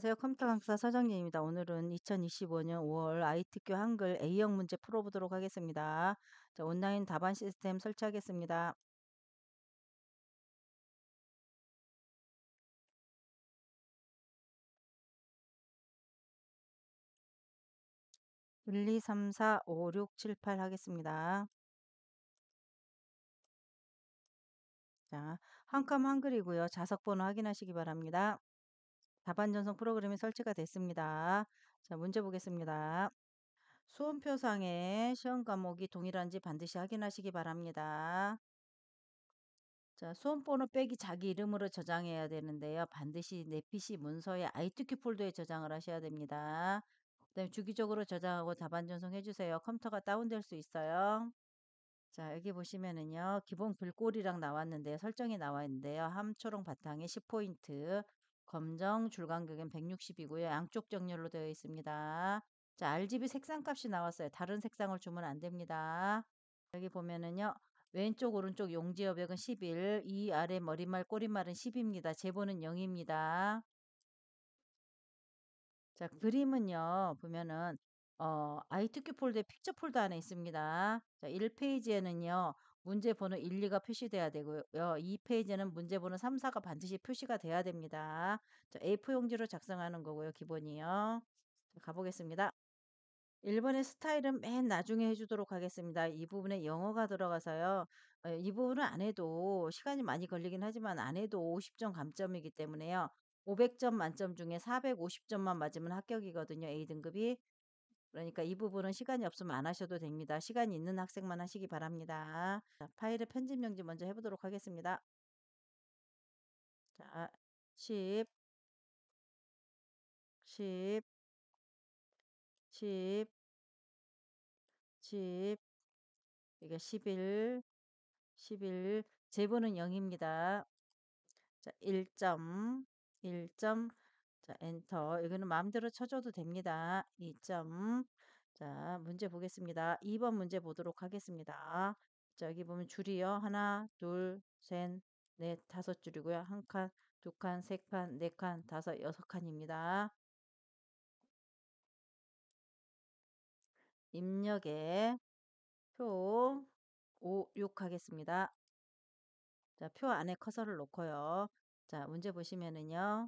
안녕하세요. 컴퓨터 강사 서정진입니다. 오늘은 2025년 5월 ITQ 한글 A형 문제 풀어보도록 하겠습니다. 자, 온라인 답안 시스템 설치하겠습니다. 1, 2, 3, 4, 5, 6, 7, 8 하겠습니다. 자, 한 컴 한글이고요. 자석 번호 확인하시기 바랍니다. 답안 전송 프로그램이 설치가 됐습니다. 자, 문제 보겠습니다. 수험표상에 시험 과목이 동일한지 반드시 확인하시기 바랍니다. 자, 수험번호 빼기 자기 이름으로 저장해야 되는데요. 반드시 내 PC 문서에 ITQ 폴더에 저장을 하셔야 됩니다. 그다음에 주기적으로 저장하고 답안 전송해 주세요. 컴퓨터가 다운될 수 있어요. 자, 여기 보시면은요. 기본 글꼴이랑 나왔는데요. 설정이 나와 있는데요. 함초롱 바탕에 10포인트, 검정 줄간격은 160이고요. 양쪽 정렬로 되어 있습니다. 자, RGB 색상 값이 나왔어요. 다른 색상을 주면 안 됩니다. 여기 보면은요. 왼쪽 오른쪽 용지 여백은 11, 이 아래 머리말 꼬리말은 10입니다. 제보는 0입니다. 자, 그림은요. 보면은 ITQ 폴더의 픽처 폴더 안에 있습니다. 자, 1페이지에는요. 문제 번호 1, 2가 표시돼야 되고요. 2페이지는 문제 번호 3, 4가 반드시 표시가 돼야 됩니다. 자, A4 용지로 작성하는 거고요. 기본이요. 자, 가보겠습니다. 1번의 스타일은 맨 나중에 해주도록 하겠습니다. 이 부분에 영어가 들어가서요. 이 부분은 안 해도 시간이 많이 걸리긴 하지만 안 해도 50점 감점이기 때문에요. 500점 만점 중에 450점만 맞으면 합격이거든요. A등급이. 그러니까 이 부분은 시간이 없으면 안 하셔도 됩니다. 시간이 있는 학생만 하시기 바랍니다. 자, 파일의 편집 명지 먼저 해보도록 하겠습니다. 자, 10, 10, 10, 10, 이게 11, 11, 제보는 0입니다. 자, 1점, 1점, 자, 엔터. 이거는 마음대로 쳐줘도 됩니다. 2점. 자, 문제 보겠습니다. 2번 문제 보도록 하겠습니다. 자, 여기 보면 줄이요. 하나, 둘, 셋, 넷, 다섯 줄이고요. 한 칸, 두 칸, 세 칸, 네 칸, 다섯, 여섯 칸입니다. 입력에 표 5, 6 하겠습니다. 자, 표 안에 커서를 놓고요. 자, 문제 보시면은요.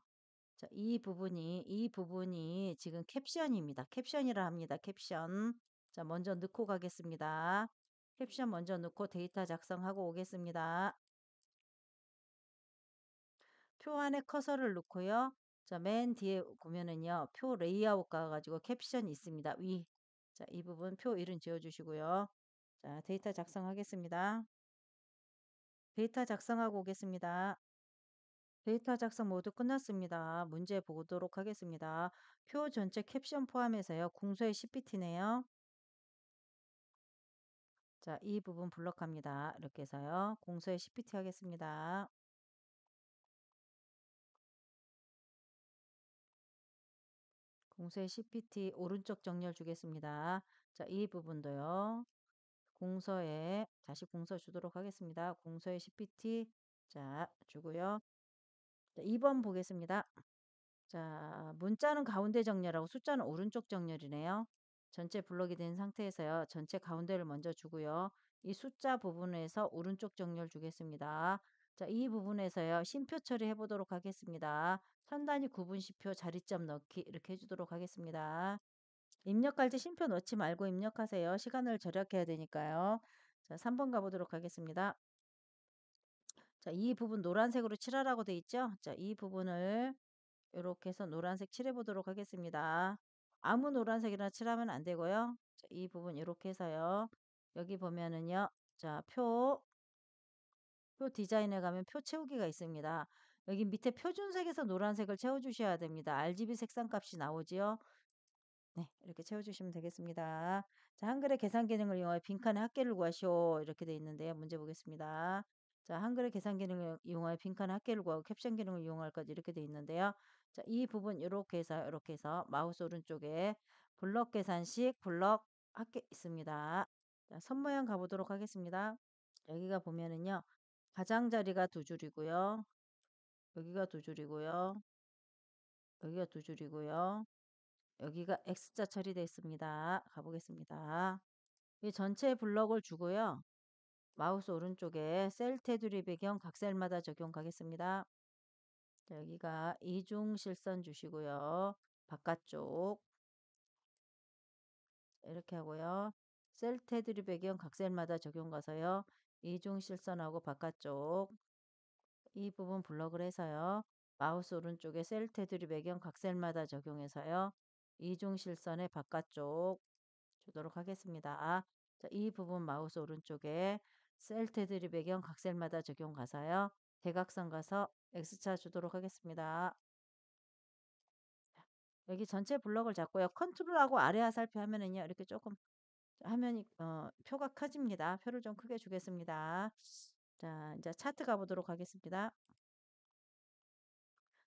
자, 이 부분이 지금 캡션입니다. 캡션이라 합니다. 캡션. 자, 먼저 넣고 가겠습니다. 캡션 먼저 넣고 데이터 작성하고 오겠습니다. 표 안에 커서를 놓고요. 자, 맨 뒤에 보면은요. 표 레이아웃 가가지고 캡션이 있습니다. 위. 자, 이 부분 표 이름 지어주시고요. 자, 데이터 작성하겠습니다. 데이터 작성하고 오겠습니다. 데이터 작성 모두 끝났습니다. 문제 보도록 하겠습니다. 표 전체 캡션 포함해서요. 공소의 CPT네요. 자, 이 부분 블록합니다. 이렇게 해서요. 공소의 CPT 하겠습니다. 공소의 CPT 오른쪽 정렬 주겠습니다. 자, 이 부분도요. 공서에 다시 공서 주도록 하겠습니다. 공서의 CPT 자, 주고요. 자, 2번 보겠습니다. 자, 문자는 가운데 정렬하고 숫자는 오른쪽 정렬이네요. 전체 블록이 된 상태에서요. 전체 가운데를 먼저 주고요. 이 숫자 부분에서 오른쪽 정렬 주겠습니다. 자, 이 부분에서요. 쉼표 처리해 보도록 하겠습니다. 선단위 구분시표 자리점 넣기 이렇게 해주도록 하겠습니다. 입력할 때 쉼표 넣지 말고 입력하세요. 시간을 절약해야 되니까요. 자, 3번 가보도록 하겠습니다. 자, 이 부분 노란색으로 칠하라고 돼 있죠? 자, 이 부분을 이렇게 해서 노란색 칠해 보도록 하겠습니다. 아무 노란색이나 칠하면 안 되고요. 자, 이 부분 이렇게 해서요. 여기 보면은요. 자, 표 디자인에 가면 표 채우기가 있습니다. 여기 밑에 표준색에서 노란색을 채워주셔야 됩니다. RGB 색상 값이 나오지요. 네, 이렇게 채워주시면 되겠습니다. 자, 한글의 계산 기능을 이용하여 빈칸에 합계를 구하시오. 이렇게 돼 있는데요. 문제 보겠습니다. 자, 한글의 계산 기능을 이용하여 빈칸에 합계를 구하고 캡션 기능을 이용할 것 이렇게 돼 있는데요. 자, 이 부분 이렇게 해서 마우스 오른쪽에 블럭 계산식 블럭 합계 있습니다. 자, 선 모양 가보도록 하겠습니다. 여기가 보면은요. 가장자리가 두 줄이고요. 여기가 두 줄이고요. 여기가 두 줄이고요. 여기가 X자 처리되어 있습니다. 가보겠습니다. 이 전체 블럭을 주고요. 마우스 오른쪽에 셀 테두리 배경 각 셀마다 적용 가겠습니다. 자, 여기가 이중 실선 주시고요. 바깥쪽 이렇게 하고요. 셀 테두리 배경 각 셀마다 적용 가서요. 이중 실선하고 바깥쪽 이 부분 블럭을 해서요. 마우스 오른쪽에 셀 테두리 배경 각 셀마다 적용해서요. 이중 실선의 바깥쪽 주도록 하겠습니다. 자, 이 부분 마우스 오른쪽에 셀 테두리 배경 각 셀마다 적용 가서요. 대각선 가서 X자 주도록 하겠습니다. 여기 전체 블럭을 잡고요. 컨트롤하고 아래 화살표 하면은요. 이렇게 조금 화면이 표가 커집니다. 표를 좀 크게 주겠습니다. 자, 이제 차트 가보도록 하겠습니다.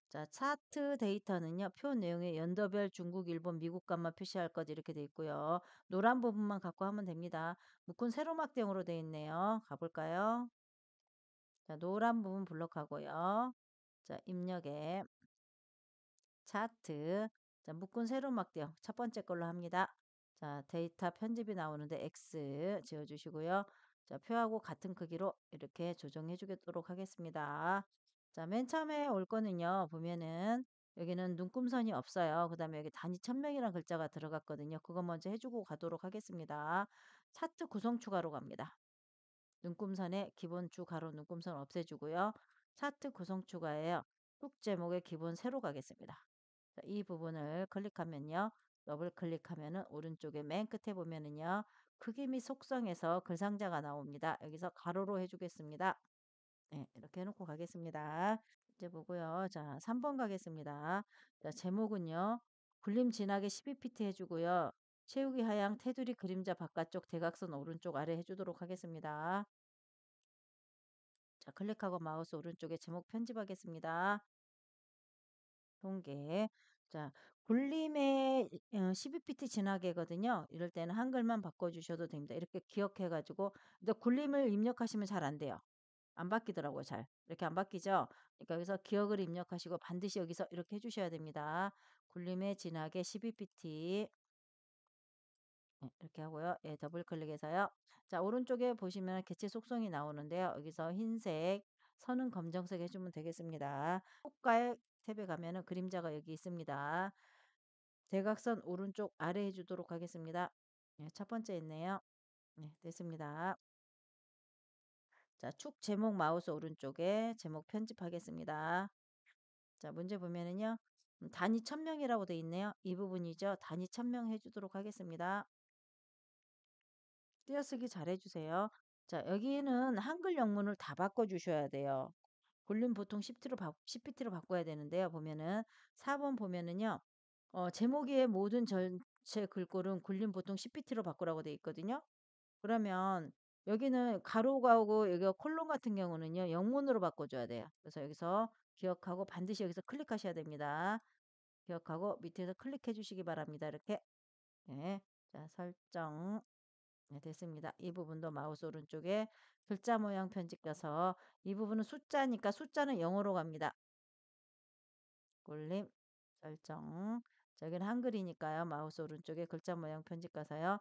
자, 차트 데이터는요. 표 내용에 연도별 중국, 일본, 미국 값만 표시할 것 이렇게 돼 있고요. 노란 부분만 갖고 하면 됩니다. 묶은 세로막대형으로 돼 있네요. 가볼까요? 자, 노란 부분 블록하고요. 자, 입력에 차트. 자, 묶은 세로막대형 첫 번째 걸로 합니다. 자, 데이터 편집이 나오는데 X 지어주시고요. 자, 표하고 같은 크기로 이렇게 조정해 주도록 하겠습니다. 자, 맨 처음에 올 거는요. 보면은 여기는 눈금선이 없어요. 그 다음에 여기 단위 1000명이라는 글자가 들어갔거든요. 그거 먼저 해주고 가도록 하겠습니다. 차트 구성 추가로 갑니다. 눈금선의 기본 주 가로 눈금선 없애주고요. 차트 구성 추가예요. 훅 제목의 기본 세로 가겠습니다. 자, 이 부분을 클릭하면요. 더블 클릭하면은 오른쪽에 맨 끝에 보면은요. 크기 및 속성에서 글 상자가 나옵니다. 여기서 가로로 해주겠습니다. 네, 이렇게 해놓고 가겠습니다. 이제 보고요. 자, 3번 가겠습니다. 자, 제목은요. 굴림 진하게 12pt 해주고요. 채우기 하향 테두리 그림자 바깥쪽 대각선 오른쪽 아래 해주도록 하겠습니다. 자, 클릭하고 마우스 오른쪽에 제목 편집하겠습니다. 통계. 자, 굴림의 12pt 진하게거든요. 이럴 때는 한글만 바꿔주셔도 됩니다. 이렇게 기억해가지고. 근데 굴림을 입력하시면 잘 안 돼요. 안 바뀌더라고요, 잘. 이렇게 안 바뀌죠? 그러니까 여기서 기억을 입력하시고 반드시 여기서 이렇게 해주셔야 됩니다. 굴림의 진하게 12pt. 네, 이렇게 하고요. 예, 더블 클릭해서요. 자, 오른쪽에 보시면 개체 속성이 나오는데요. 여기서 흰색, 선은 검정색 해주면 되겠습니다. 효과의 탭에 가면은 그림자가 여기 있습니다. 대각선 오른쪽 아래 해주도록 하겠습니다. 네, 첫 번째 있네요. 네, 됐습니다. 자, 축 제목 마우스 오른쪽에 제목 편집하겠습니다. 자, 문제 보면은요. 단위 1000명이라고 돼 있네요. 이 부분이죠. 단위 1000명 해주도록 하겠습니다. 띄어쓰기 잘 해주세요. 자, 여기는 한글 영문을 다 바꿔주셔야 돼요. 볼륨 보통 10pt로 바꿔야 되는데요. 보면은 4번 보면은요. 제목의 모든 전체 글꼴은 굴림 보통 10pt로 바꾸라고 돼 있거든요. 그러면 여기는 가로가 오고 여기가 콜론 같은 경우는요. 영문으로 바꿔줘야 돼요. 그래서 여기서 기억하고 반드시 여기서 클릭하셔야 됩니다. 기억하고 밑에서 클릭해 주시기 바랍니다. 이렇게. 네. 자, 설정. 네, 됐습니다. 이 부분도 마우스 오른쪽에 글자 모양 편집 가서 이 부분은 숫자니까 숫자는 0으로 갑니다. 굴림 설정. 자, 여기는 한글이니까요. 마우스 오른쪽에 글자 모양 편집 가서요.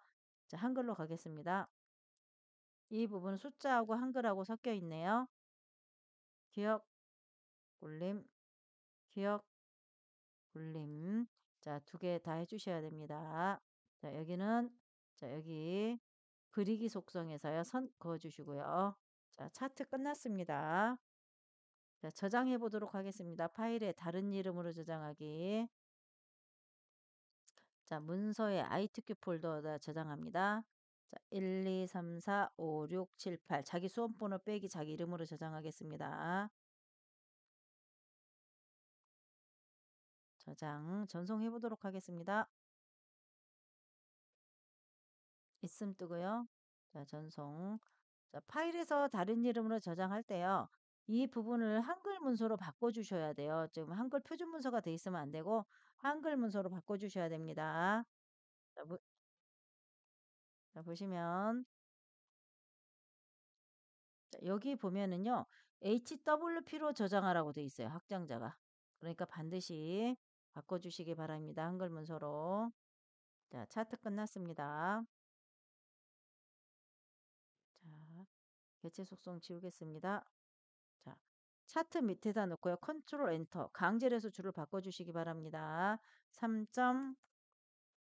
자, 한글로 가겠습니다. 이 부분은 숫자하고 한글하고 섞여 있네요. 기억, 굴림, 기억, 굴림. 자, 두 개 다 해주셔야 됩니다. 자, 여기는, 자, 여기 그리기 속성에서요. 선 그어주시고요. 자, 차트 끝났습니다. 자, 저장해 보도록 하겠습니다. 파일에 다른 이름으로 저장하기. 자, 문서에 ITQ 폴더에다 저장합니다. 자, 1, 2, 3, 4, 5, 6, 7, 8. 자기 수험번호 빼기 자기 이름으로 저장하겠습니다. 저장, 전송해 보도록 하겠습니다. 있음 뜨고요. 자, 전송. 자, 파일에서 다른 이름으로 저장할 때요. 이 부분을 한글 문서로 바꿔주셔야 돼요. 지금 한글 표준 문서가 돼 있으면 안 되고 한글 문서로 바꿔주셔야 됩니다. 자, 자, 보시면 자, 여기 보면은요. HWP로 저장하라고 돼 있어요. 확장자가. 그러니까 반드시 바꿔주시기 바랍니다. 한글 문서로. 자, 차트 끝났습니다. 자, 개체 속성 지우겠습니다. 자, 차트 밑에다 놓고요. 컨트롤 엔터. 강제로 해서 줄을 바꿔주시기 바랍니다. 3점.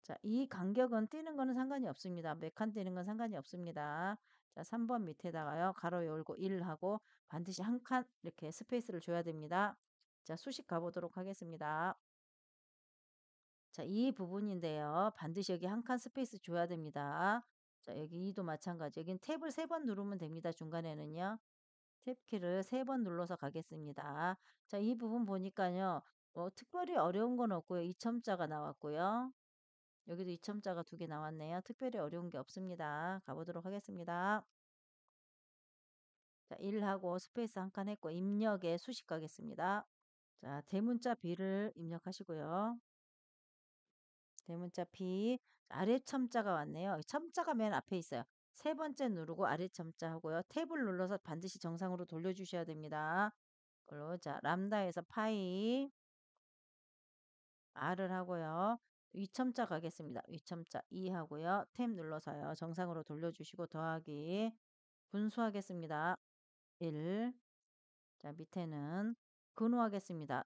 자, 이 간격은 띄는 거는 상관이 없습니다. 몇 칸 띄는 건 상관이 없습니다. 자, 3번 밑에다가요. 가로 열고 1 하고 반드시 한 칸 이렇게 스페이스를 줘야 됩니다. 자, 수식 가보도록 하겠습니다. 자, 이 부분인데요. 반드시 여기 한 칸 스페이스 줘야 됩니다. 자, 여기 이도 마찬가지. 여긴 탭을 3번 누르면 됩니다. 중간에는요. 탭키를 3번 눌러서 가겠습니다. 자, 이 부분 보니까요. 특별히 어려운 건 없고요. 2첨자가 나왔고요. 여기도 2첨자가 2개 나왔네요. 특별히 어려운 게 없습니다. 가보도록 하겠습니다. 자, 1하고 스페이스 한 칸 했고 입력에 수식 가겠습니다. 자, 대문자 B를 입력하시고요. 대문자 B 아래 첨자가 왔네요. 첨자가 맨 앞에 있어요. 세 번째 누르고 아래 첨자 하고요. 탭을 눌러서 반드시 정상으로 돌려주셔야 됩니다. 그리고 자, 람다에서 파이 R을 하고요. 위첨자 가겠습니다. 위첨자 2 하고요. 탭 눌러서요. 정상으로 돌려주시고 더하기 분수하겠습니다. 1. 자, 밑에는 근호하겠습니다.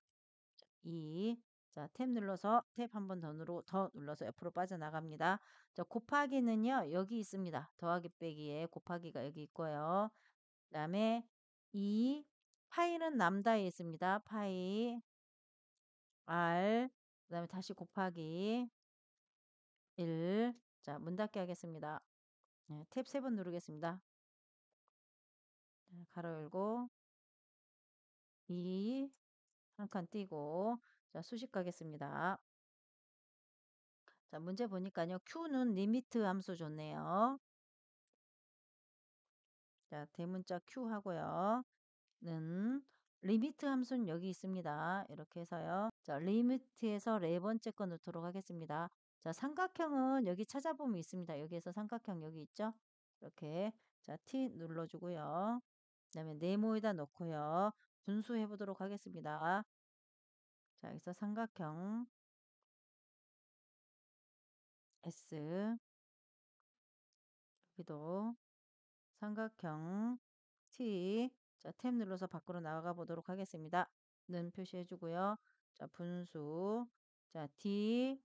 2. 자, 탭 눌러서 탭 한 번 더 눌러서 옆으로 빠져나갑니다. 자, 곱하기는요. 여기 있습니다. 더하기 빼기에 곱하기가 여기 있고요. 그다음에 2 파이는 람다에 있습니다. 파이 R 그다음에 다시 곱하기 1. 자, 문 닫기 하겠습니다. 네, 탭 3번 누르겠습니다. 네, 가로 열고 2 한 칸 띄고 자, 수식 가겠습니다. 자, 문제 보니까요. Q는 리미트 함수 줬네요. 자, 대문자 Q 하고요. 는 리미트 함수는 여기 있습니다. 이렇게 해서요. 자, 리미트에서 네 번째 거 넣도록 하겠습니다. 자, 삼각형은 여기 찾아보면 있습니다. 여기에서 삼각형 여기 있죠? 이렇게 자, T 눌러주고요. 그다음에 네모에다 넣고요. 분수해 보도록 하겠습니다. 자, 여기서 삼각형 S 여기도 삼각형 T 자, 탭 눌러서 밖으로 나가 보도록 하겠습니다. 는 표시해 주고요. 자, 분수 자, D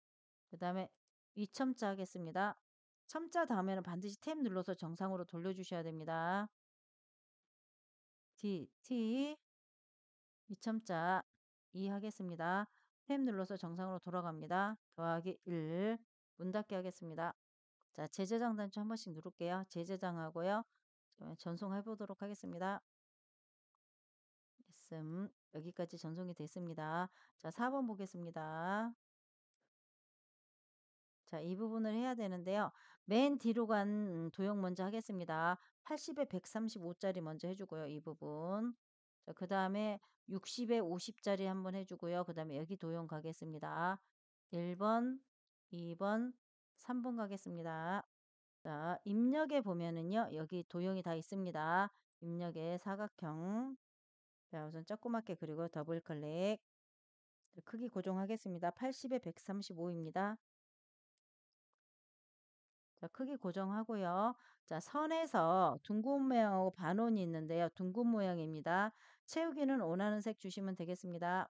그다음에 이첨자 하겠습니다. 첨자 다음에는 반드시 탭 눌러서 정상으로 돌려주셔야 됩니다. D, T, 이첨자 2 하겠습니다. 탭 눌러서 정상으로 돌아갑니다. 더하기 1, 문 닫기 하겠습니다. 자, 재저장 단추 한 번씩 누를게요. 재저장하고요. 전송해 보도록 하겠습니다. 있음 여기까지 전송이 됐습니다. 자, 4번 보겠습니다. 자, 이 부분을 해야 되는데요. 맨 뒤로 간 도형 먼저 하겠습니다. 80에 135짜리 먼저 해주고요. 이 부분. 자, 그 다음에 60에 50짜리 한번 해주고요. 그 다음에 여기 도형 가겠습니다. 1번, 2번, 3번 가겠습니다. 자, 입력에 보면은요. 여기 도형이 다 있습니다. 입력에 사각형. 자, 우선 조그맣게 그리고 더블 클릭. 크기 고정하겠습니다. 80에 135입니다. 자, 크기 고정하고요. 자, 선에서 둥근 모양하고 반원이 있는데요. 둥근 모양입니다. 채우기는 원하는 색 주시면 되겠습니다.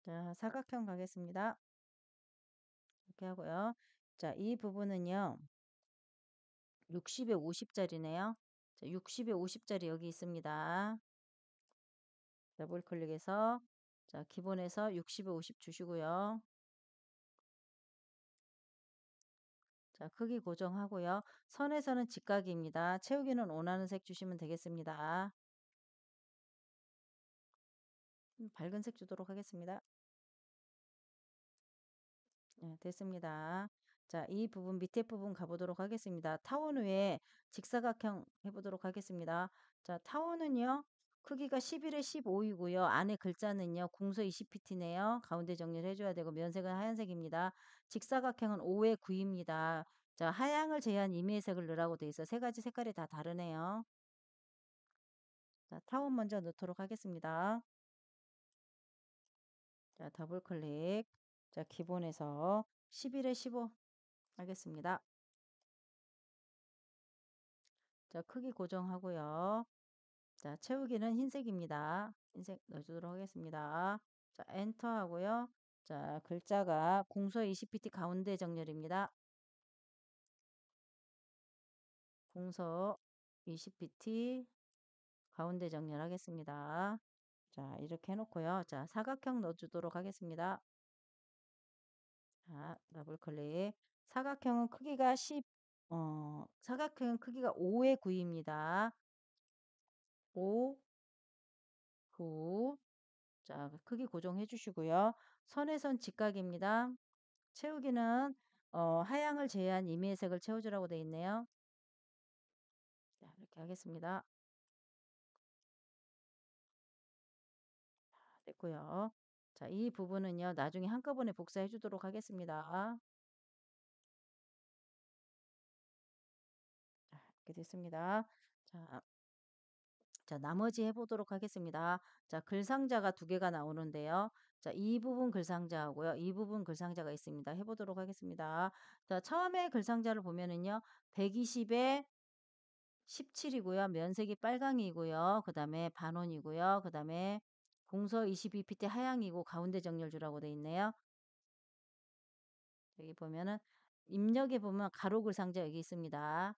자, 사각형 가겠습니다. 이렇게 하고요. 자, 이 부분은요. 60에 50짜리네요. 자, 60에 50짜리 여기 있습니다. 더블 클릭해서 자, 기본에서 60에 50 주시고요. 자, 크기 고정하고요. 선에서는 직각입니다. 채우기는 원하는 색 주시면 되겠습니다. 밝은 색 주도록 하겠습니다. 네, 됐습니다. 자, 이 부분 밑에 부분 가보도록 하겠습니다. 타원 위에 직사각형 해보도록 하겠습니다. 자, 타원은요. 크기가 11에 15이고요. 안에 글자는요. 궁서 20pt네요. 가운데 정리를 해줘야 되고 면색은 하얀색입니다. 직사각형은 5에 9입니다. 자, 하향을 제한 임의색을 넣으라고 돼 있어. 세 가지 색깔이 다 다르네요. 자, 타원 먼저 넣도록 하겠습니다. 자, 더블 클릭. 자, 기본에서 11에 15 하겠습니다. 자, 크기 고정하고요. 자, 채우기는 흰색입니다. 흰색 넣어주도록 하겠습니다. 자, 엔터 하고요. 자, 글자가 공서 20pt 가운데 정렬입니다. 공서 20pt 가운데 정렬하겠습니다. 자, 이렇게 해놓고요. 자, 사각형 넣어주도록 하겠습니다. 자, 더블 클릭. 사각형은 크기가 사각형은 크기가 5의 9입니다. 5, 9. 자, 크기 고정해 주시고요. 선에선 직각입니다. 채우기는 하향을 제외한 임의의 색을 채워주라고 되어 있네요. 자, 이렇게 하겠습니다. 됐고요. 자, 이 부분은요. 나중에 한꺼번에 복사해 주도록 하겠습니다. 자, 이렇게 됐습니다. 자, 자, 나머지 해보도록 하겠습니다. 자, 글상자가 두 개가 나오는데요. 자, 이 부분 글상자하고요. 이 부분 글상자가 있습니다. 해보도록 하겠습니다. 자, 처음에 글상자를 보면은요. 120에 17이고요. 면색이 빨강이고요. 그 다음에 반원이고요. 그 다음에 공서 22pt 하향이고 가운데 정렬주라고 돼 있네요. 여기 보면은 입력에 보면 가로 글상자 여기 있습니다.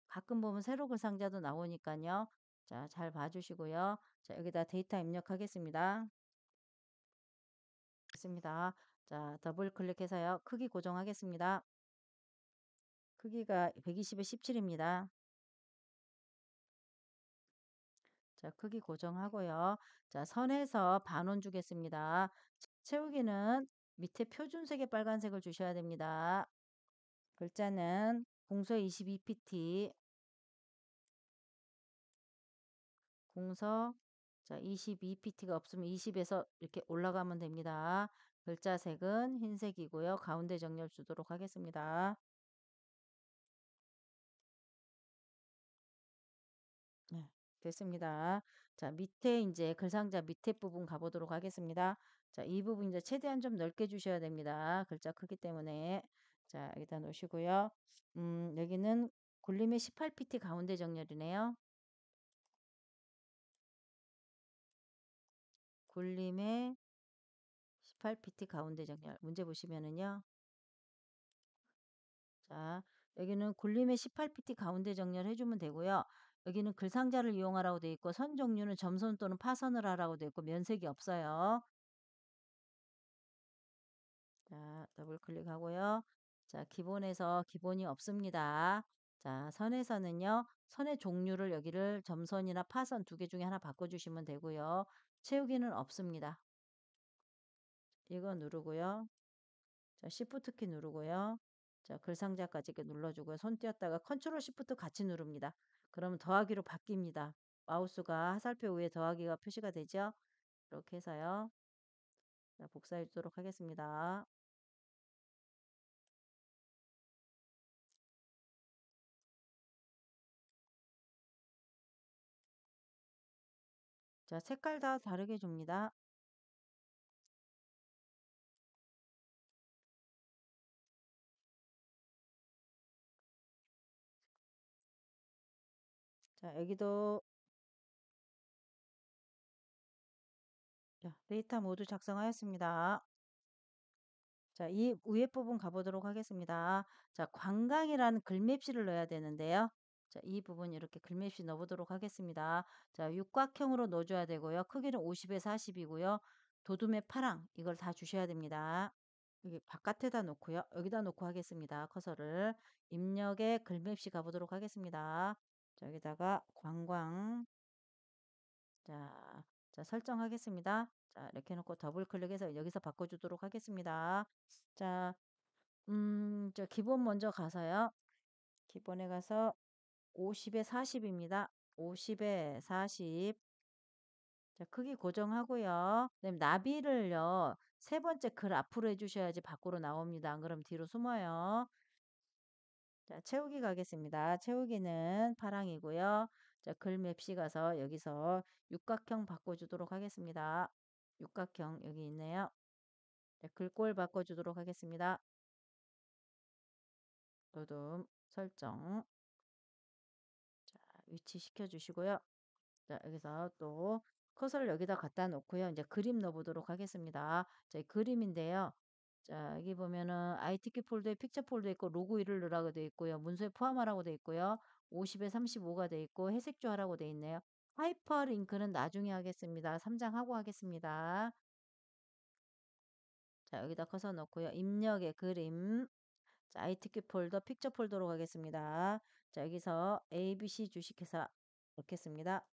가끔 보면 세로 글상자도 나오니까요. 자, 잘 봐주시고요. 자, 여기다 데이터 입력하겠습니다. 있습니다. 자, 더블 클릭해서요. 크기 고정하겠습니다. 크기가 120에 17입니다. 자, 크기 고정하고요. 자, 선에서 반원 주겠습니다. 채우기는 밑에 표준색의 빨간색을 주셔야 됩니다. 글자는 공서 22pt, 공서 자 22pt가 없으면 20에서 이렇게 올라가면 됩니다. 글자 색은 흰색이고요. 가운데 정렬 주도록 하겠습니다. 네, 됐습니다. 자, 밑에 이제 글상자 밑에 부분 가보도록 하겠습니다. 자, 이 부분 이제 최대한 좀 넓게 주셔야 됩니다. 글자 크기 때문에. 자, 여기다 놓으시고요. 여기는 굴림의 18pt 가운데 정렬이네요. 굴림의 18pt 가운데 정렬. 문제 보시면은요. 자, 여기는 굴림의 18pt 가운데 정렬 해주면 되고요. 여기는 글상자를 이용하라고 돼 있고 선 종류는 점선 또는 파선을 하라고 돼 있고 면색이 없어요. 자, 더블 클릭하고요. 자, 기본에서 기본이 없습니다. 자, 선에서는요. 선의 종류를 여기를 점선이나 파선 두 개 중에 하나 바꿔주시면 되고요. 채우기는 없습니다. 이거 누르고요. 자, Shift 키 누르고요. 자, 글상자까지 이렇게 눌러주고요. 손 띄었다가 컨트롤 Shift 같이 누릅니다. 그러면 더하기로 바뀝니다. 마우스가 화살표 위에 더하기가 표시가 되죠. 이렇게 해서요. 자, 복사해 주도록 하겠습니다. 자, 색깔 다 다르게 줍니다. 자, 여기도 자, 데이터 모두 작성하였습니다. 자, 이 위에 부분 가보도록 하겠습니다. 자, 관광이라는 글맵시를 넣어야 되는데요. 자, 이 부분 이렇게 글맵시 넣어보도록 하겠습니다. 자, 육각형으로 넣어줘야 되고요. 크기는 50에 40이고요. 도둠의 파랑 이걸 다 주셔야 됩니다. 여기 바깥에다 놓고요. 여기다 놓고 하겠습니다. 커서를 입력에 글맵시 가보도록 하겠습니다. 자, 여기다가 관광 자, 자 설정하겠습니다. 자, 이렇게 해놓고 더블 클릭해서 여기서 바꿔주도록 하겠습니다. 자, 저 기본 먼저 가서요. 기본에 가서 50에 40입니다. 50에 40. 자, 크기 고정하고요. 그다음에 나비를요. 세 번째 글 앞으로 해주셔야지 밖으로 나옵니다. 안 그러면 뒤로 숨어요. 자, 채우기 가겠습니다. 채우기는 파랑이고요. 자, 글 맵시 가서 여기서 육각형 바꿔주도록 하겠습니다. 육각형 여기 있네요. 네, 글꼴 바꿔주도록 하겠습니다. 도둠 설정. 자, 위치 시켜주시고요. 자, 여기서 또 커서를 여기다 갖다 놓고요. 이제 그림 넣어보도록 하겠습니다. 자, 이 그림인데요. 자, 여기 보면은 ITK 폴더에 픽처 폴더 있고 로고 이를 넣으라고 되어 있고요. 문서에 포함하라고 되어 있고요. 50에 35가 되어 있고 회색조 하라고 되어 있네요. 하이퍼링크는 나중에 하겠습니다. 3장 하고 하겠습니다. 자, 여기다 커서 넣고요. 입력의 그림. 자, ITK 폴더 픽처 폴더로 가겠습니다. 자, 여기서 ABC 주식회사 넣겠습니다.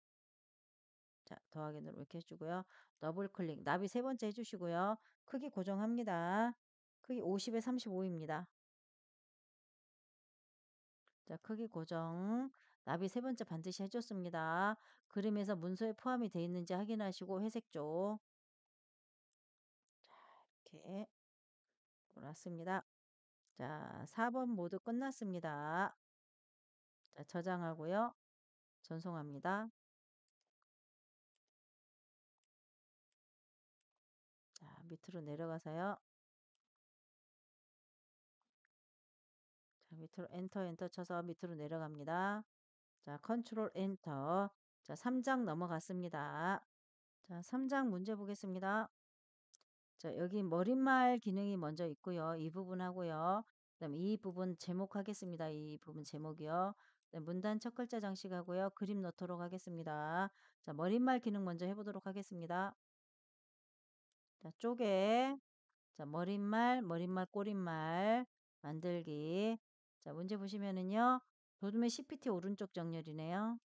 자, 더하기 누르 이렇게 해주고요. 더블 클릭, 나비 세 번째 해주시고요. 크기 고정합니다. 크기 50에 35입니다. 자, 크기 고정. 나비 세 번째 반드시 해줬습니다. 그림에서 문서에 포함이 되어 있는지 확인하시고 회색조. 자, 이렇게 돌았습니다. 자, 4번 모두 끝났습니다. 자, 저장하고요. 전송합니다. 자, 밑으로 내려가서요. 자, 밑으로 엔터 쳐서 밑으로 내려갑니다. 자, 컨트롤 엔터. 자, 3장 넘어갔습니다. 자, 3장 문제 보겠습니다. 자, 여기 머릿말 기능이 먼저 있고요. 이 부분 하고요. 그다음에 이 부분 제목 하겠습니다. 이 부분 제목이요. 그다음에 문단 첫 글자 장식하고요. 그림 넣도록 하겠습니다. 자, 머릿말 기능 먼저 해보도록 하겠습니다. 자, 쪼개. 자, 머릿말, 꼬릿말 만들기. 자, 문제 보시면은요. 도둠의 CPT 오른쪽 정렬이네요.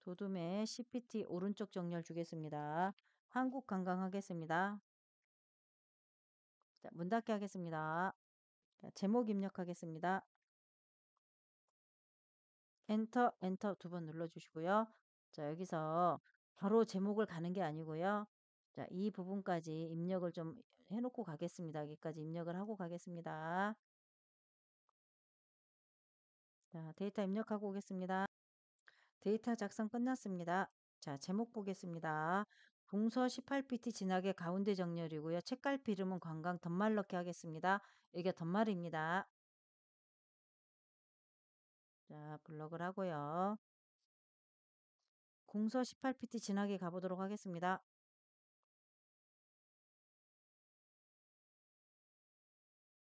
도둠의 CPT 오른쪽 정렬 주겠습니다. 한국 관광 하겠습니다. 자, 문 닫기 하겠습니다. 자, 제목 입력하겠습니다. 엔터 두 번 눌러주시고요. 자, 여기서 바로 제목을 가는 게 아니고요. 자, 이 부분까지 입력을 좀 해놓고 가겠습니다. 여기까지 입력을 하고 가겠습니다. 자, 데이터 입력하고 오겠습니다. 데이터 작성 끝났습니다. 자, 제목 보겠습니다. 동서 18pt 진하게 가운데 정렬이고요. 책갈피 이름은 관광 덧말 넣기 하겠습니다. 이게 덧말입니다. 자, 블럭을 하고요. 공서 18pt 진하게 가보도록 하겠습니다.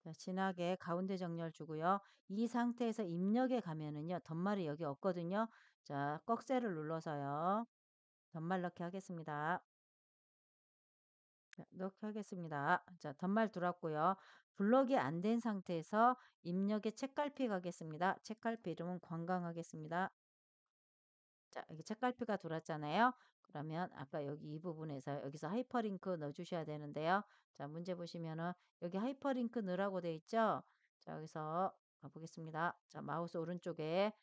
자, 진하게 가운데 정렬 주고요. 이 상태에서 입력에 가면은요. 덧말이 여기 없거든요. 자, 꺽쇠를 눌러서요. 덧말 넣기 하겠습니다. 자, 넣기 하겠습니다. 자, 덧말 들어왔고요. 블럭이 안 된 상태에서 입력에 책갈피 가겠습니다. 책갈피 이름은 관광하겠습니다. 자, 여기 책갈피가 들어왔잖아요. 그러면 아까 여기 이 부분에서 여기서 하이퍼링크 넣어주셔야 되는데요. 자, 문제 보시면은 여기 하이퍼링크 넣으라고 돼 있죠. 자, 여기서 가보겠습니다. 자, 마우스 오른쪽에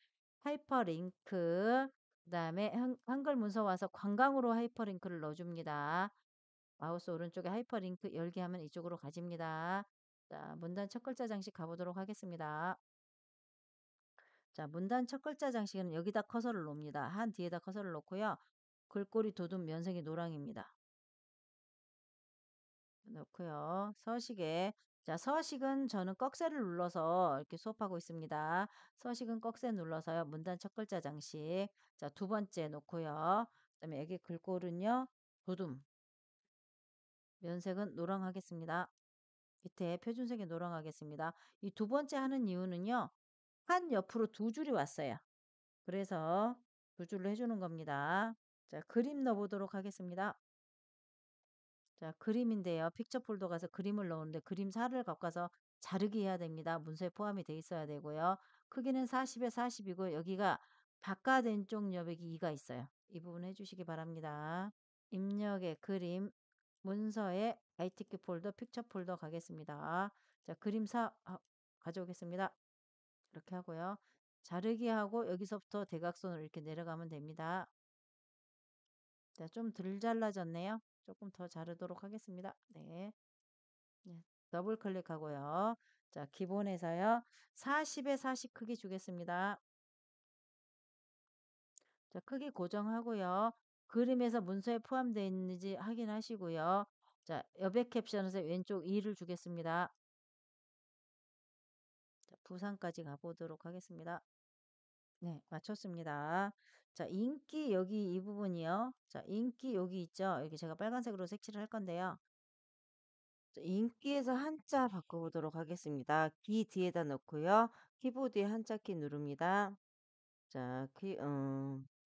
하이퍼링크 그다음에 한글 문서 와서 관광으로 하이퍼링크를 넣어줍니다. 마우스 오른쪽에 하이퍼링크 열기 하면 이쪽으로 가집니다. 자, 문단 첫 글자 장식 가보도록 하겠습니다. 자, 문단 첫 글자 장식은 여기다 커서를 놓습니다. 한 뒤에다 커서를 놓고요. 글꼴이 도둠 면색이 노랑입니다. 놓고요. 서식에 자, 서식은 저는 꺽쇠를 눌러서 이렇게 수업하고 있습니다. 서식은 꺽쇠 눌러서요. 문단 첫 글자 장식. 자, 두 번째 놓고요. 그다음에 여기 글꼴은요. 도둠. 면색은 노랑 하겠습니다. 밑에 표준색이 노랑 하겠습니다. 이 두 번째 하는 이유는요. 한 옆으로 두 줄이 왔어요. 그래서 두 줄로 해주는 겁니다. 자, 그림 넣어보도록 하겠습니다. 자, 그림인데요. 픽처 폴더 가서 그림을 넣었는데 그림 살을 가서 자르기 해야 됩니다. 문서에 포함이 돼 있어야 되고요. 크기는 40에 40이고 여기가 바깥 왼쪽 여백이 2가 있어요. 이 부분 해주시기 바랍니다. 입력의 그림, 문서에 ITK 폴더, 픽처 폴더 가겠습니다. 자, 가져오겠습니다. 이렇게 하고요. 자르기 하고 여기서부터 대각선으로 이렇게 내려가면 됩니다. 자, 좀 덜 잘라졌네요. 조금 더 자르도록 하겠습니다. 네. 네. 더블 클릭하고요. 자, 기본에서요. 40에 40 크기 주겠습니다. 자, 크기 고정하고요. 그림에서 문서에 포함되어 있는지 확인하시고요. 자, 여백 캡션에서 왼쪽 2를 주겠습니다. 자, 부산까지 가보도록 하겠습니다. 네, 맞췄습니다. 자, 인기 여기 이 부분이요. 자, 인기 여기 있죠. 여기 제가 빨간색으로 색칠을 할 건데요. 자, 인기에서 한자 바꿔보도록 하겠습니다. 기 뒤에다 넣고요. 키보드에 한자 키 누릅니다. 자,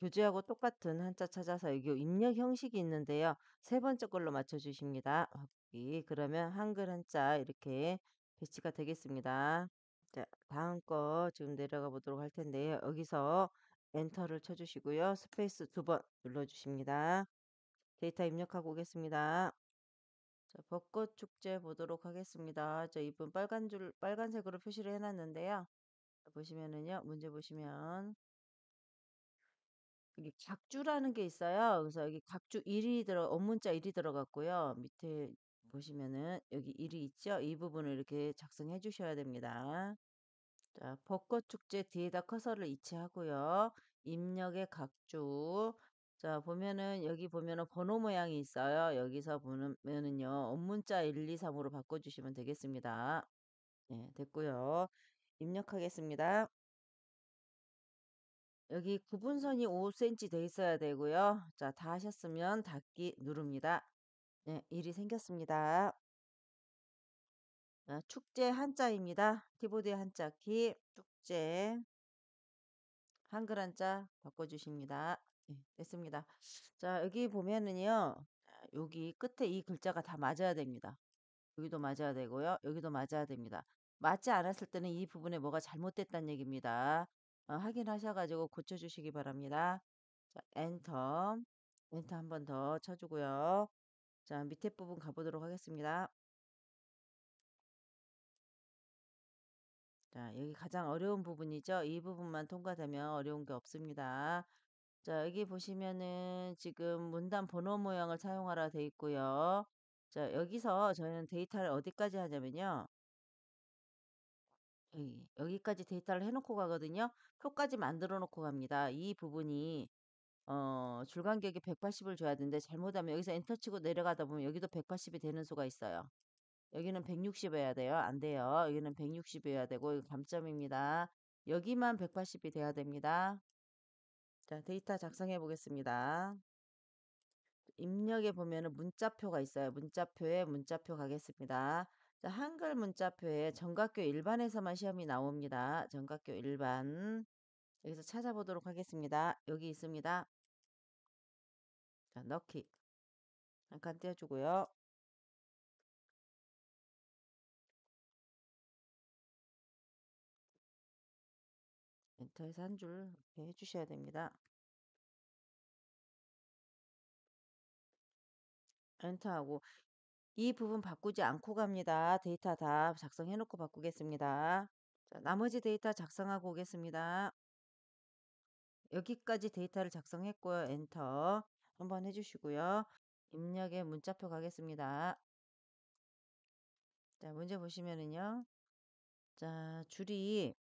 교재하고 똑같은 한자 찾아서 여기 입력 형식이 있는데요. 세 번째 걸로 맞춰주십니다. 여기 그러면 한글 한자 이렇게 배치가 되겠습니다. 자, 다음 거 지금 내려가 보도록 할 텐데요. 여기서 엔터를 쳐주시고요. 스페이스 2번 눌러주십니다. 데이터 입력하고 오겠습니다. 자, 벚꽃 축제 보도록 하겠습니다. 자, 이분 빨간색으로 표시를 해놨는데요. 보시면은요, 문제 보시면 여기 각주라는 게 있어요. 그래서 여기 각주 1이 원문자 1이 들어갔고요. 밑에 보시면은 여기 1이 있죠? 이 부분을 이렇게 작성해 주셔야 됩니다. 자, 벚꽃 축제 뒤에다 커서를 위치하고요. 입력의 각주. 자, 보면은 여기 보면은 번호 모양이 있어요. 여기서 보면은요. 원문자 1, 2, 3으로 바꿔주시면 되겠습니다. 네, 됐고요. 입력하겠습니다. 여기 구분선이 5cm 돼 있어야 되고요. 자, 다 하셨으면 닫기 누릅니다. 네, 일이 생겼습니다. 자, 축제 한자입니다. 키보드의 한자 키, 축제, 한글 한자 바꿔주십니다. 네, 됐습니다. 자, 여기 보면은요. 자, 여기 끝에 이 글자가 다 맞아야 됩니다. 여기도 맞아야 되고요. 여기도 맞아야 됩니다. 맞지 않았을 때는 이 부분에 뭐가 잘못됐다는 얘기입니다. 확인하셔가지고 고쳐주시기 바랍니다. 자, 엔터. 엔터 한 번 더 쳐주고요. 자, 밑에 부분 가보도록 하겠습니다. 자, 여기 가장 어려운 부분이죠. 이 부분만 통과되면 어려운 게 없습니다. 자, 여기 보시면은 지금 문단 번호 모양을 사용하라 돼 있고요. 자, 여기서 저희는 데이터를 어디까지 하냐면요. 여기까지 데이터를 해놓고 가거든요. 표까지 만들어 놓고 갑니다. 이 부분이 줄간격이 180을 줘야 되는데 잘못하면 여기서 엔터 치고 내려가다 보면 여기도 180이 되는 수가 있어요. 여기는 160 해야 돼요. 안 돼요. 여기는 160 해야 되고 이거 감점입니다. 여기만 180이 돼야 됩니다. 자, 데이터 작성해 보겠습니다. 입력에 보면은 문자표가 있어요. 문자표에 문자표 가겠습니다. 자, 한글 문자표에 정각교 일반에서만 시험이 나옵니다. 정각교 일반. 여기서 찾아보도록 하겠습니다. 여기 있습니다. 자, 넣기. 한 칸 띄워주고요. 엔터에서 한 줄 이렇게 해주셔야 됩니다. 엔터하고 이 부분 바꾸지 않고 갑니다. 데이터 다 작성해 놓고 바꾸겠습니다. 자, 나머지 데이터 작성하고 오겠습니다. 여기까지 데이터를 작성했고요. 엔터 한번 해주시고요. 입력에 문자표 가겠습니다. 자, 문제 보시면은요. 자, 줄이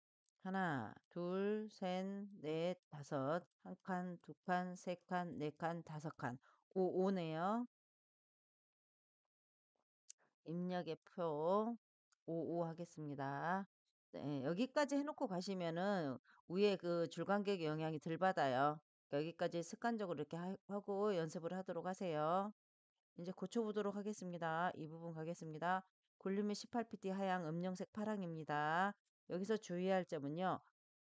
하나, 둘, 셋, 넷, 다섯, 한 칸, 두 칸, 세 칸, 네 칸, 다섯 칸, 오네요. 입력의 표 55 하겠습니다. 네, 여기까지 해놓고 가시면은 위에 그 줄간격의 영향이 덜 받아요. 여기까지 습관적으로 이렇게 하고 연습을 하도록 하세요. 이제 고쳐보도록 하겠습니다. 이 부분 가겠습니다. 볼륨이 18pt 하향, 음영색 파랑입니다. 여기서 주의할 점은요.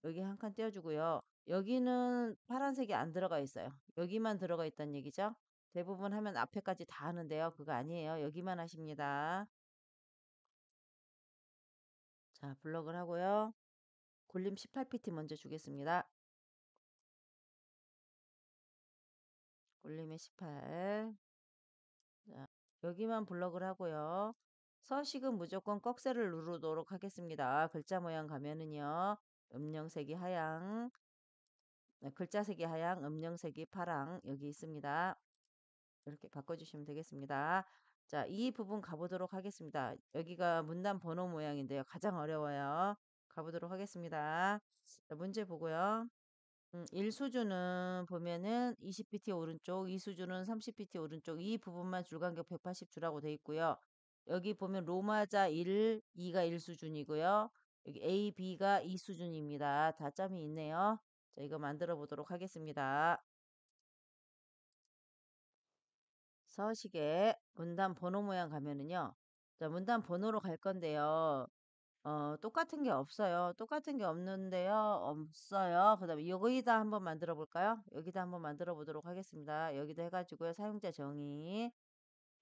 여기 한 칸 띄워주고요. 여기는 파란색이 안 들어가 있어요. 여기만 들어가 있다는 얘기죠. 대부분 하면 앞에까지 다 하는데요. 그거 아니에요. 여기만 하십니다. 자, 블럭을 하고요. 골림 18pt 먼저 주겠습니다. 골림의 18. 자, 여기만 블럭을 하고요. 서식은 무조건 꺽쇠를 누르도록 하겠습니다. 글자 모양 가면은요. 음영색이 하양, 글자색이 하양, 음영색이 파랑 여기 있습니다. 이렇게 바꿔주시면 되겠습니다. 자, 이 부분 가보도록 하겠습니다. 여기가 문단 번호 모양인데요. 가장 어려워요. 가보도록 하겠습니다. 자, 문제 보고요. 1수준은 보면은 20pt 오른쪽, 2수준은 30pt 오른쪽, 이 부분만 줄간격 180 주라고 돼 있고요. 여기 보면 로마자 1, 2가 1수준이고요. 여기 A, B가 2수준입니다. 다 점이 있네요. 자, 이거 만들어 보도록 하겠습니다. 서식에 문단 번호 모양 가면은요. 자, 문단 번호로 갈 건데요. 똑같은 게 없어요. 똑같은 게 없는데요. 없어요. 그다음에 여기다 한번 만들어 볼까요? 여기다 한번 만들어 보도록 하겠습니다. 여기도 해가지고요. 사용자 정의.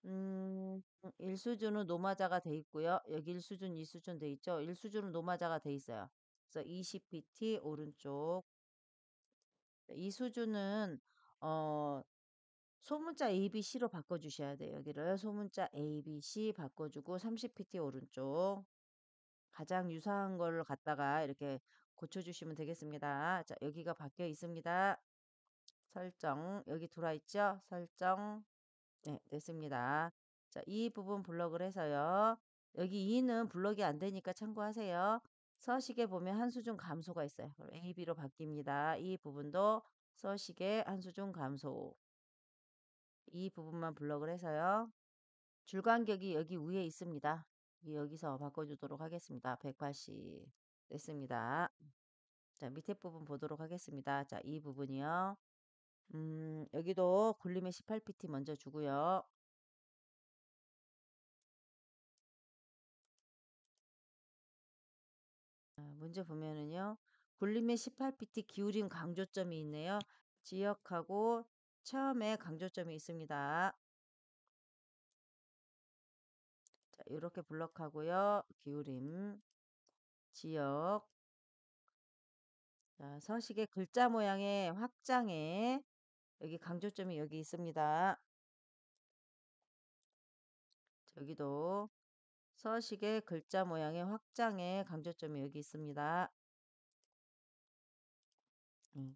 1수준은 노마자가 돼 있고요. 여기 1수준, 2수준 돼 있죠. 1수준은 노마자가 돼 있어요. 그래서 20pt 오른쪽. 2수준은 소문자 ABC로 바꿔주셔야 돼요. 여기를 소문자 ABC 바꿔주고 30pt 오른쪽. 가장 유사한 걸 갖다가 이렇게 고쳐주시면 되겠습니다. 자, 여기가 바뀌어 있습니다. 설정, 여기 들어와 있죠? 설정. 네, 됐습니다. 자, 이 부분 블럭을 해서요. 여기 2는 블럭이 안 되니까 참고하세요. 서식에 보면 한 수준 감소가 있어요. 그럼 A, B로 바뀝니다. 이 부분도 서식에 한 수준 감소. 이 부분만 블럭을 해서요. 줄간격이 여기 위에 있습니다. 여기서 바꿔주도록 하겠습니다. 180 됐습니다. 자, 밑에 부분 보도록 하겠습니다. 자, 이 부분이요. 여기도 굴림의 18pt 먼저 주고요. 문제 보면은요. 굴림의 18pt 기울임 강조점이 있네요. 지역하고 처음에 강조점이 있습니다. 자, 이렇게 블럭하고요. 기울임, 지역. 자, 서식의 글자 모양의 확장에 여기 강조점이 여기 있습니다. 여기도 서식의 글자 모양의 확장에 강조점이 여기 있습니다.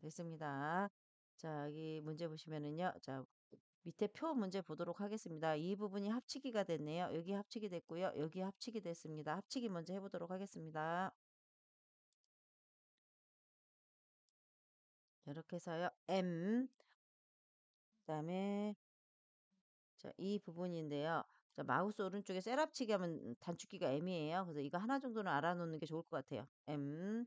됐습니다. 자, 여기 문제 보시면은요. 자, 밑에 표 문제 보도록 하겠습니다. 이 부분이 합치기가 됐네요. 여기 합치기 됐고요. 여기 합치기 됐습니다. 합치기 먼저 해보도록 하겠습니다. 이렇게 해서요. M 그다음에 자, 이 부분인데요. 자, 마우스 오른쪽에 셀 합치기 하면 단축키가 M이에요. 그래서 이거 하나 정도는 알아놓는 게 좋을 것 같아요. M.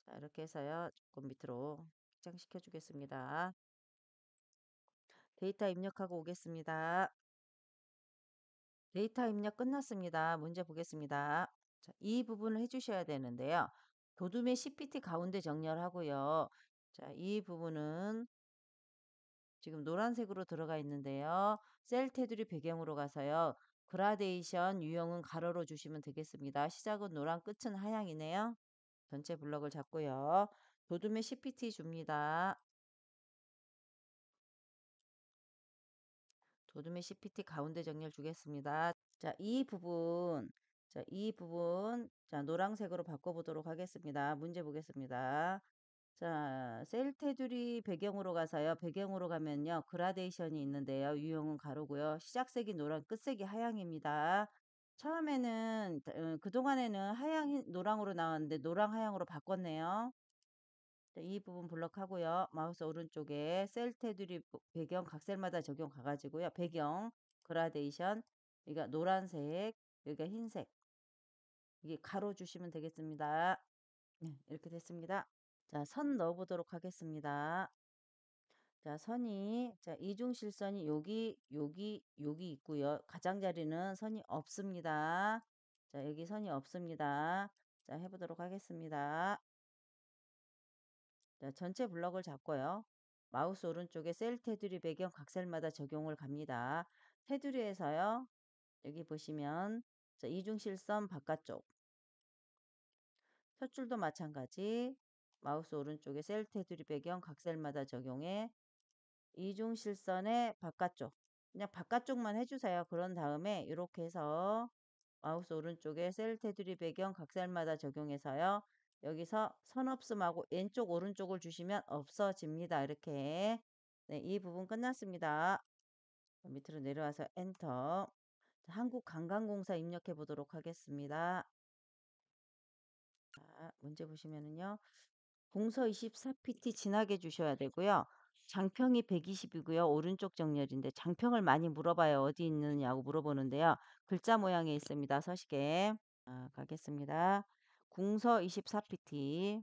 자, 이렇게 해서요. 조금 밑으로 확장시켜 주겠습니다. 데이터 입력하고 오겠습니다. 데이터 입력 끝났습니다. 문제 보겠습니다. 자, 이 부분을 해주셔야 되는데요. 도둠의 CPT 가운데 정렬하고요. 자, 이 부분은 지금 노란색으로 들어가 있는데요. 셀 테두리 배경으로 가서요. 그라데이션 유형은 가로로 주시면 되겠습니다. 시작은 노란, 끝은 하양이네요. 전체 블럭을 잡고요. 도둠의 CPT 줍니다. 도둠의 CPT 가운데 정렬 주겠습니다. 자, 이 부분, 자, 노란색으로 바꿔보도록 하겠습니다. 문제 보겠습니다. 자, 셀 테두리 배경으로 가서요. 배경으로 가면요. 그라데이션이 있는데요. 유형은 가로고요. 시작색이 노란, 끝색이 하양입니다. 처음에는, 그동안에는 하양이 노랑으로 나왔는데 노랑 하양으로 바꿨네요. 자, 이 부분 블럭하고요. 마우스 오른쪽에 셀 테두리 배경 각셀마다 적용 가가지고요. 배경, 그라데이션, 여기가 노란색, 여기가 흰색. 이게 가로 주시면 되겠습니다. 네, 이렇게 됐습니다. 자, 선 넣어보도록 하겠습니다. 자, 자, 이중실선이 여기 있고요. 가장자리는 선이 없습니다. 자, 여기 선이 없습니다. 자, 해보도록 하겠습니다. 자, 전체 블럭을 잡고요. 마우스 오른쪽에 셀 테두리 배경 각 셀마다 적용을 갑니다. 테두리에서요. 여기 보시면 자, 이중실선 바깥쪽 첫 줄도 마찬가지 마우스 오른쪽에 셀 테두리 배경 각 셀마다 적용해 이중실선의 바깥쪽 그냥 바깥쪽만 해주세요. 그런 다음에 이렇게 해서 마우스 오른쪽에 셀 테두리 배경 각 셀마다 적용해서요. 여기서 선 없음하고 왼쪽 오른쪽을 주시면 없어집니다. 이렇게 네, 이 부분 끝났습니다. 밑으로 내려와서 엔터. 한국관광공사 입력해 보도록 하겠습니다. 자, 문제 보시면은요. 공서 24pt 진하게 주셔야 되고요. 장평이 120이고요. 오른쪽 정렬인데 장평을 많이 물어봐요. 어디 있느냐고 물어보는데요. 글자 모양에 있습니다. 서식에. 가겠습니다. 궁서 24pt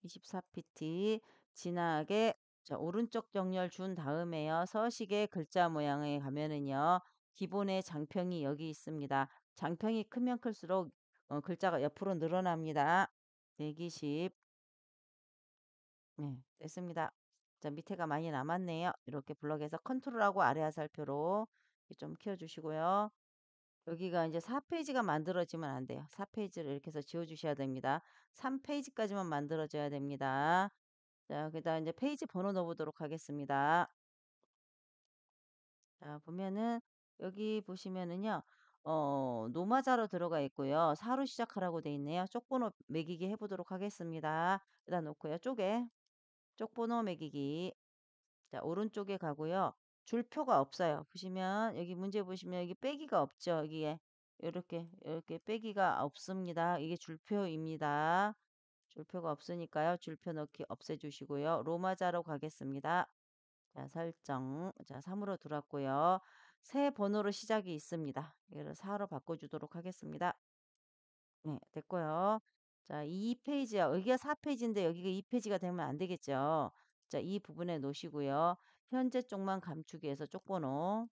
24pt 진하게 자, 오른쪽 정렬 준 다음에요. 서식의 글자 모양에 가면은요. 기본의 장평이 여기 있습니다. 장평이 크면 클수록 글자가 옆으로 늘어납니다. 120 네, 됐습니다. 자, 밑에가 많이 남았네요. 이렇게 블럭에서 컨트롤하고 아래 화살표로 좀 키워주시고요. 여기가 이제 4페이지가 만들어지면 안 돼요. 4페이지를 이렇게 해서 지워주셔야 됩니다. 3페이지까지만 만들어져야 됩니다. 자, 그다음 이제 페이지 번호 넣어보도록 하겠습니다. 자, 보면은 여기 보시면은요. 노마자로 들어가 있고요. 사로 시작하라고 돼 있네요. 쪽번호 매기기 해보도록 하겠습니다. 여기다 놓고요. 쪽번호 매기기. 자, 오른쪽에 가고요. 줄표가 없어요. 보시면 여기 문제 보시면 여기 빼기가 없죠. 여기에 이렇게 빼기가 없습니다. 이게 줄표입니다. 줄표가 없으니까요. 줄표 넣기 없애주시고요. 로마자로 가겠습니다. 자, 설정. 자, 3으로 들어왔고요. 새 번호로 시작이 있습니다. 이거를 4로 바꿔주도록 하겠습니다. 네, 됐고요. 자, 2페이지야. 여기가 4페이지인데 여기가 2페이지가 되면 안 되겠죠. 자, 이 부분에 놓으시고요. 현재 쪽만 감추기 해서 쪽번호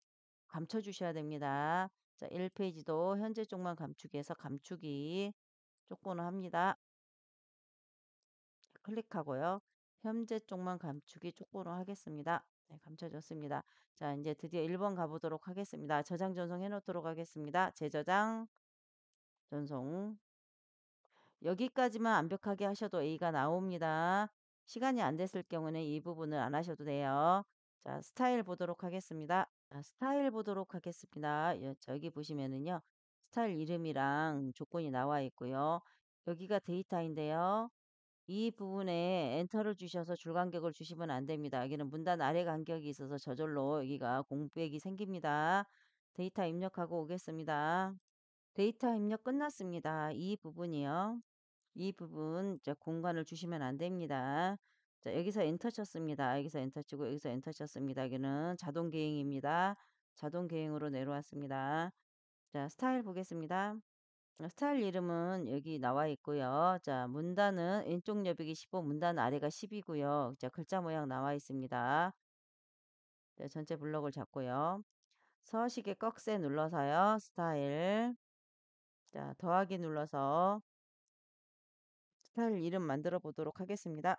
감춰주셔야 됩니다. 자, 1페이지도 현재 쪽만 감추기 해서 감추기 쪽번호 합니다. 클릭하고요. 현재 쪽만 감추기 쪽번호 하겠습니다. 네, 감춰졌습니다. 자, 이제 드디어 1번 가보도록 하겠습니다. 저장 전송해 놓도록 하겠습니다. 재저장 전송. 여기까지만 완벽하게 하셔도 A가 나옵니다. 시간이 안 됐을 경우는 이 부분을 안 하셔도 돼요. 자, 스타일 보도록 하겠습니다. 자, 스타일 보도록 하겠습니다. 저기 보시면은요. 스타일 이름이랑 조건이 나와 있고요. 여기가 데이터인데요. 이 부분에 엔터를 주셔서 줄 간격을 주시면 안 됩니다. 여기는 문단 아래 간격이 있어서 저절로 여기가 공백이 생깁니다. 데이터 입력하고 오겠습니다. 데이터 입력 끝났습니다. 이 부분이요. 이 부분 이제 공간을 주시면 안 됩니다. 자, 여기서 엔터 쳤습니다. 여기서 엔터 치고 여기서 엔터 쳤습니다. 여기는 자동 개행입니다. 자동 개행으로 내려왔습니다. 자, 스타일 보겠습니다. 스타일 이름은 여기 나와 있고요. 자, 문단은 왼쪽 여백이 15, 문단 아래가 10이고요. 자, 글자 모양 나와 있습니다. 자, 전체 블럭을 잡고요. 서식에 꺽쇠 눌러서요. 스타일. 자, 더하기 눌러서 스타일 이름 만들어 보도록 하겠습니다.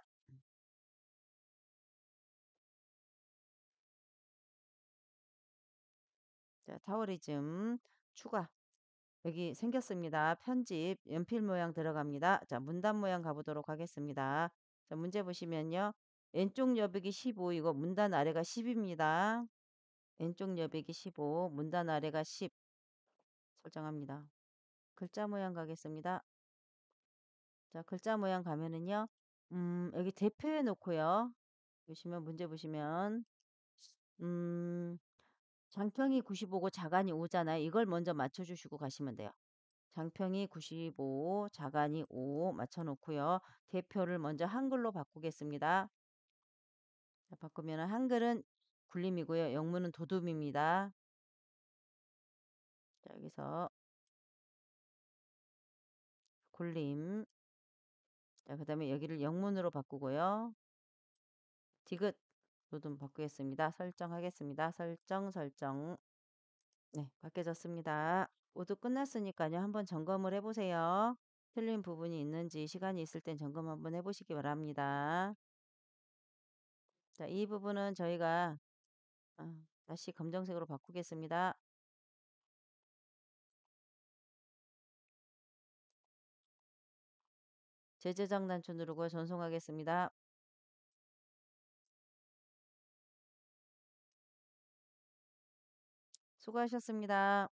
자, 타워리즘 추가. 여기 생겼습니다. 편집, 연필 모양 들어갑니다. 자, 문단 모양 가보도록 하겠습니다. 자, 문제 보시면요. 왼쪽 여백이 15이고 문단 아래가 10입니다. 왼쪽 여백이 15, 문단 아래가 10 설정합니다. 글자 모양 가겠습니다. 자, 글자 모양 가면은요. 여기 대표해 놓고요. 보시면 문제 보시면 음, 장평이 95고 자간이 5잖아요. 이걸 먼저 맞춰 주시고 가시면 돼요. 장평이 95, 자간이 5 맞춰 놓고요. 대표를 먼저 한글로 바꾸겠습니다. 자, 바꾸면 한글은 굴림이고요. 영문은 도둠입니다. 자, 여기서 굴림. 자, 그다음에 여기를 영문으로 바꾸고요. 디귿 도둠 바꾸겠습니다. 설정하겠습니다. 설정. 네, 바뀌어졌습니다. 모두 끝났으니까요. 한번 점검을 해보세요. 틀린 부분이 있는지 시간이 있을 땐 점검 한번 해보시기 바랍니다. 자, 이 부분은 저희가 다시 검정색으로 바꾸겠습니다. 재저장 단추 누르고 전송하겠습니다. 수고하셨습니다.